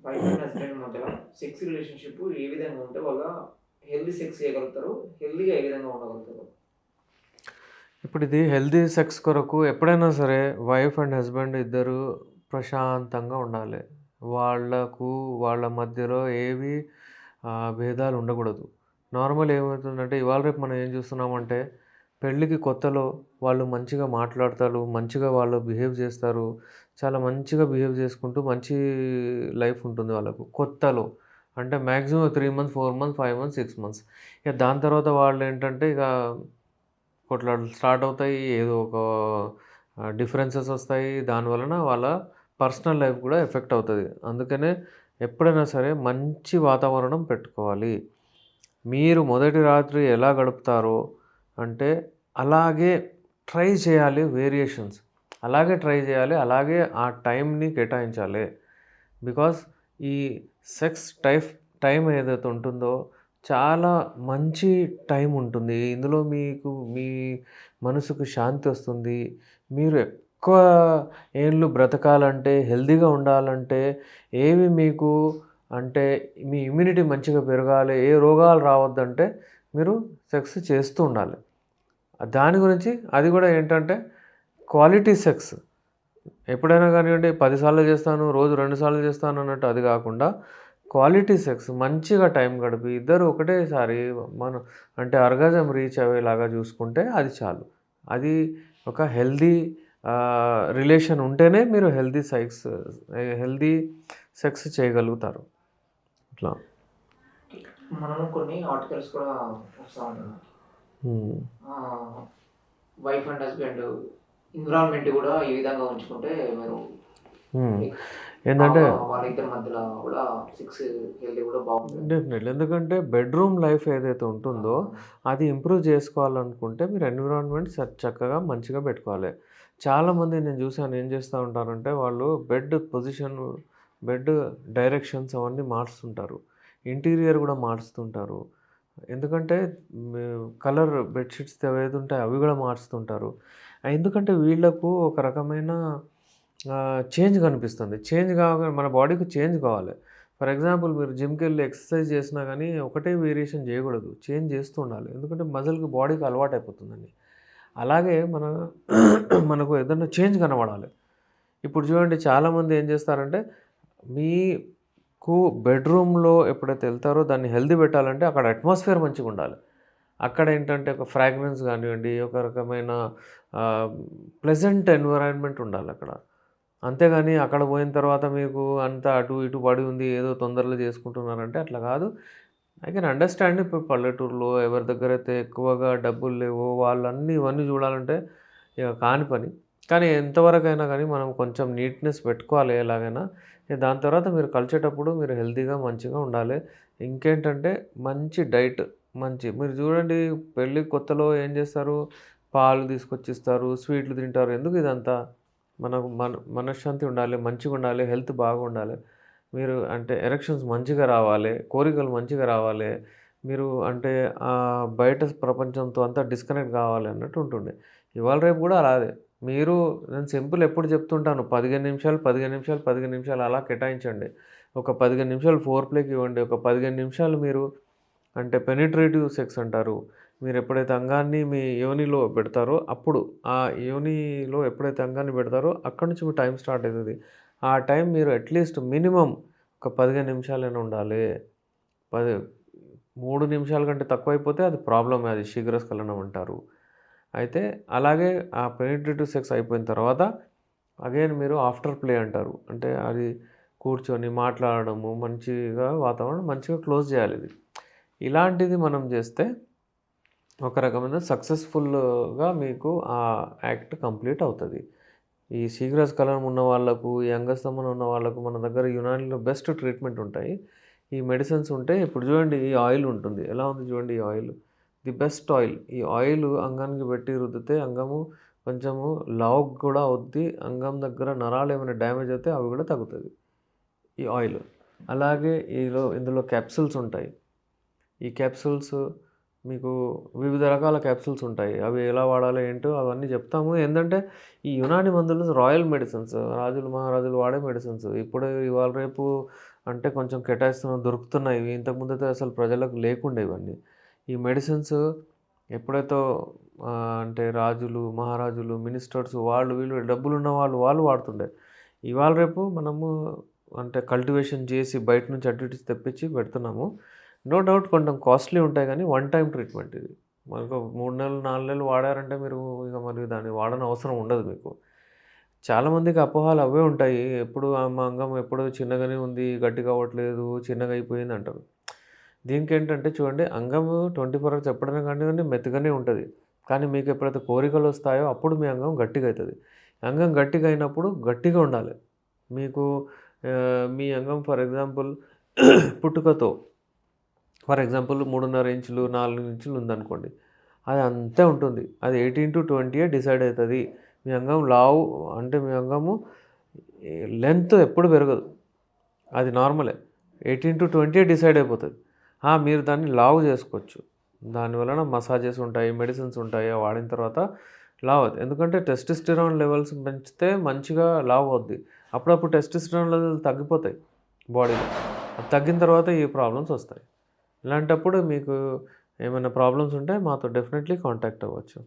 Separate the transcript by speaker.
Speaker 1: Wife and husband మధ్యలో sex relationship ఏ విధంగా ఉంటే వాళ్ళ హెల్తీ సెక్స్ చేయగలుగుతారు? హెల్తీగా ఏ విధంగా ఉండగలుగుతారు?
Speaker 2: ఇప్పుడు ఇది హెల్తీ సెక్స్ కొరకు ఎప్పుడైనా సరే వైఫ్ అండ్ హస్బెండ్ ఇద్దరు ప్రశాంతంగా ఉండాలి. వాళ్ళకు వాళ్ళ మధ్యలో ఏవి భేదాలు ఉండకూడదు. నార్మల్ ఏమవుతుందంటే ఇవాళ రేపు మనం ఏం చూస్తున్నామంటే పెళ్ళికి కొత్తలో వాళ్ళు మంచిగా మాట్లాడతారు. మంచిగా వాళ్ళు బిహేవ్ చేస్తారు. చాలా మంచిగా బిహేవ్ చేసుకుంటూ మంచి లైఫ్ ఉంటుంది వాళ్ళకు కొత్తలో. అంటే maximum 3 months, 4 months, 5 months, 6 months. ఇక దాని తర్వాత వాళ్ళేంటంటే ఇక కొట్లాటలు స్టార్ట్ అవుతాయి. ఏదో ఒక డిఫరెన్సెస్ వస్తాయి. దాని వలన వాళ్ళ పర్సనల్ లైఫ్ కూడా ఎఫెక్ట్ అవుతది. అందుకనే ఎప్పుడైనా సరే మంచి వాతావరణం పెట్టుకోవాలి. మీరు మొదటి రాత్రి ఎలా గడుపుతారో అంటే అలాగే ట్రై చేయాలి వేరియేషన్స్. అలాగే ట్రై చేయాలి. అలాగే ఆ టైంని కేటాయించాలి. బికాజ్ ఈ సెక్స్ టైం ఏదైతే ఉంటుందో చాలా మంచి టైం ఉంటుంది. ఇందులో మీకు మీ మనసుకు శాంతి వస్తుంది. మీరు ఎక్కువ ఏళ్ళు బ్రతకాలంటే, హెల్తీగా ఉండాలంటే, ఏవి మీకు అంటే మీ ఇమ్యూనిటీ మంచిగా పెరగాలి, ఏ రోగాలు రావద్దంటే మీరు సెక్స్ చేస్తూ ఉండాలి. దాని గురించి అది కూడా ఏంటంటే క్వాలిటీ సెక్స్. ఎప్పుడైనా గానివ్వండి 10 సార్లు చేస్తాను, రోజు 2 సార్లు చేస్తాను అన్నట్టు అది గాకుండా, క్వాలిటీ సెక్స్ మంచిగా టైం గడిపి, ఇద్దరు ఒకటేసారి మనం అంటే ఆర్గాజం రీచ్ అయ్యేలాగా చూసుకుంటే అది చాలు. అది ఒక హెల్తీ రిలేషన్ ఉంటేనే మీరు హెల్తీ సెక్స్ చేయగలుగుతారు. ఇట్లా.
Speaker 1: ఓకే. మనము కొన్ని ఆర్టికల్స్ కూడా వస్తా ఉన్నాయి మనకి.
Speaker 2: హ్మ్.
Speaker 1: ఆహ్, వైఫ్ అండ్ హస్బెండ్ ఎన్విరాన్మెంట్ గూడా ఏ విధంగా ఉంచుకుంటే మీరు
Speaker 2: హ్మ్.
Speaker 1: లైక్
Speaker 2: ఏందంటే
Speaker 1: బాగా వాళ్ళిద్దరి మధ్యలో గూడా సెక్స్ హెల్తీ గూడా బాగుంటదని.
Speaker 2: డెఫినెట్‌లీ. ఎందుకంటే బెడ్‌రూమ్ లైఫ్ ఏదైతే
Speaker 1: ఆ!
Speaker 2: ఉంటుందో, అది ఇంప్రూవ్ చేసుకోవాలనుకుంటే మీరు ఎన్విరాన్మెంట్ చక్కగా మంచిగా పెట్టుకోవాలి. చాలామంది నేను చూసాను ఏం చేస్తా ఉంటారంటే, వాళ్ళు బెడ్ డైరెక్షన్స్ అవన్నీ మారుస్తుంటారు. ఇంటీరియర్ కూడా మారుస్తుంటారు. ఎందుకంటే బెడ్‌షీట్స్ ఏవైతే ఉంటాయో అవి కూడా మారుస్తుంటారు. ఎందుకంటే వీళ్ళకు ఒక రకమైన చేంజ్ కనిపిస్తుంది. చేంజ్ కాగా మన బాడీకి చేంజ్ కావాలి. ఫర్ ఎగ్జాంపుల్ మీరు జిమ్‌కెళ్ళి ఎక్సర్సైజ్ చేసినా గానీ, ఒకటే వేరియేషన్ జేయగూడదు. చేంజ్ చేస్తూ ఉండాలి. ఎందుకంటే మజిల్‌కి బాడీకి అలవాటయిపోతుందండి. అలాగే మనకు ఏదన్నా చేంజ్ కనబడాలి. ఇప్పుడు చూడండి చాలామంది ఏం చేస్తారంటే, మీకు బెడ్‌రూమ్‌లో ఎప్పుడైతే ఎళ్తారో దాన్ని హెల్తీ పెట్టాలంటే అక్కడ అట్మాస్ఫియర్ మంచిగుండాలి. అక్కడేంటంటే ఒక ఫ్రాగ్రెన్స్ గానివ్వండి, ఒక రకమైన ఆహ్, ప్లెజెంట్ ఎన్విరాన్మెంట్ ఉండాలక్కడ. అంతేగాని అక్కడ పోయిన తర్వాత మీకు అంతా అటు ఇటు పడి ఉంది. ఏదో తొందరలో చేసుకుంటున్నారంటే అట్లా కాదు. ఐ కెన్ అండర్‌స్టాండ్ ఇప్పుడు పల్లెటూరులో ఎవరి దగ్గరైతే ఎక్కువగా డబ్బులు లేవో వాళ్ళన్నీ ఇవన్నీ చూడాలంటే ఇక కాని పని. కానీ ఎంతవరకైనా గానీ మనం కొంచెం నీట్‌నెస్ పెట్టుకోవాలి ఎలాగైనా. ఇక దాని తర్వాత మీరు కలిసేటప్పుడు మీరు హెల్తీగా మంచిగా ఉండాలి. ఇంకేంటంటే మంచి డైట్ మీరు చూడండి పెళ్లి కొత్తలో ఏం చేస్తారు? పాలు తీసుకొచ్చిస్తారు, స్వీట్లు తింటారు. ఎందుకు ఇదంతా? మనకు మనశ్శాంతి ఉండాలి, మంచిగుండాలి, హెల్త్ బాగుండాలి. మీరు అంటే ఎరెక్షన్స్ మంచిగా రావాలి, కోరికలు మంచిగా రావాలి. మీరు అంటే బయట ప్రపంచంతో అంతా డిస్కనెక్ట్ కావాలి అన్నట్టు ఉంటుండే. ఇవాళ రేపు కూడా అలాగే. మీరు నేను సింపుల్ ఎప్పుడు చెప్తుంటాను 15 నిమిషాలు, 15 నిమిషాలు, 15 నిమిషాలు అలా కేటాయించండి. ఒక 15 నిమిషాలు ఫోర్ ప్లేకి ఇవ్వండి. ఒక 15 నిమిషాలు మీరు అంటే పెనిట్రేటివ్ సెక్స్ అంటారు. మీరెప్పుడైతే అంగాన్ని మీ యోనిలో పెడతారో అప్పుడు ఆ యోనిలో ఎప్పుడైతే అంగాన్ని పెడతారో అక్కడి నుంచి మీ టైం స్టార్ట్ అయితది. ఆ టైం మీరు అట్‌లీస్ట్ మినిమమ్ ఒక 15 నిమిషాలైనా ఉండాలి. 10 3 నిమిషాల కంటే తక్కువైపోతే అది ప్రాబ్లమే. అది శీఘ్రస్ఖలనం అంటారు. అయితే అలాగే ఆ పెనిట్రేటివ్ సెక్స్ అయిపోయిన తర్వాత అగైన్ మీరు ఆఫ్టర్ ప్లే అంటారు. అంటే అది కూర్చొని మాట్లాడడము, మంచిగా వాతావరణం మంచిగా క్లోజ్ చేయాలిది. ఇలాంటిది మనం చేస్తే ఒక రకమైన సక్సెస్‌ఫుల్‌గా మీకు ఆ యాక్ట్ కంప్లీట్ అవుతది. ఈ శీఘ్రస్ఖలనం ఉన్న వాళ్ళకు, ఈ అంగస్తంభన ఉన్న వాళ్ళకు మన దగ్గర యునానిలో బెస్ట్ ట్రీట్మెంట్ ఉంటాయి. ఈ మెడిసిన్స్ ఉంటాయి. ఇప్పుడు చూడండి ఈ ఆయిల్ ఉంటుంది. ఎలా ఉంది చూడండి ఈ ఆయిల్. The best oil. ఈ ఆయిల్ అంగానికి పెట్టి రుద్దితే అంగము కొంచెము లావుగా కూడా అవుద్ది. అంగం దగ్గర నరాలు ఏమైనా డ్యామేజ్ అయితే అవి కూడా తగ్గుతది. ఈ ఆయిల్. అలాగే ఇందులో క్యాప్సూల్స్ ఉంటాయి. ఈ క్యాప్సూల్స్ మీకు వివిధ రకాల క్యాప్సూల్స్ ఉంటాయి. అవి ఎలా వాడాలో ఏంటో అవన్నీ చెప్తాము. ఏందంటే ఈ యునాని మందులు రాయల్ మెడిసిన్స్, రాజులు, మహారాజులు వాడే మెడిసిన్స్. ఇప్పుడు ఇవాళ రేపు అంటే కొంచెం కేటాయిస్తున్నాం దొరుకుతున్నాయి. ఇవి ఇంతకుముందైతే అసలు ప్రజలకు లేకుండే ఇవన్నీ. ఈ మెడిసిన్స్ ఎప్పుడైతే అంటే రాజులు, మహారాజులు, మినిస్టర్స్ వాళ్ళు వీళ్ళు డబ్బులున్న వాళ్ళు వాడుతుండే. ఇవాళ రేపు మనము అంటే కల్టివేషన్ చేసి బయట నుంచి అటు ఇటు తెప్పించి పెడుతున్నాము. నో డౌట్ కొంచెం కాస్ట్‌లీ ఉంటాయి గానీ, వన్ టైమ్ ట్రీట్మెంట్ ఇది. మనకు 3 నెలలు, 4 నెలలు వాడారంటే మీరు ఇక మరి దాన్ని వాడనవసరం ఉండదు మీకు. చాలామందికి అపోహలు అవే ఉంటాయి. ఎప్పుడు మా అంగం ఎప్పుడు చిన్నగానే ఉంది, గట్టిగా అవ్వట్లేదు, చిన్నగా అయిపోయిందంటారు. దీనికేంటంటే చూడండి అంగము 24 అవర్స్ ఎప్పుడైనా కానివ్వండి మెత్తగానే ఉంటది. కానీ మీకు ఎప్పుడైతే కోరికలొస్తాయో అప్పుడు మీ అంగం గట్టిగా అయితది. అంగం గట్టిగా అయినప్పుడు గట్టిగా ఉండాలి. మీకు మీ అంగం ఫర్ ఎగ్జాంపుల్ పుట్టుకతో ఫర్ ఎగ్జాంపుల్ 3.5 ఇంచులు, 4 ఇంచులు ఉందనుకోండి. అది అంతే ఉంటుంది. అది 18-20 డిసైడ్ అయితది. మీ అంగం లావు అంటే మీ అంగము లెంత్ ఎప్పుడు పెరగదు. అది నార్మలే. 18-20 డిసైడ్ అయిపోతది. మీరు దాన్ని లావు చేసుకోవచ్చు. దాని వలన మసాజెస్ ఉంటాయి, మెడిసిన్స్ ఉంటాయి. అవి వాడిన తర్వాత లావు అవుద్ది. ఎందుకంటే టెస్టోస్టెరాన్ లెవెల్స్ పెంచితే మంచిగా లావు అవుద్ది. అప్పుడప్పుడు టెస్టోస్టెరాన్ లెవెల్ తగ్గిపోతాయి బాడీలో. అది తగ్గిన తర్వాత ఈ ప్రాబ్లమ్స్ వస్తాయి. ఇలాంటప్పుడు మీకు ఏమైనా ప్రాబ్లమ్స్ ఉంటే మాతో డెఫినెట్‌లీ కాంటాక్ట్ అవ్వచ్చు.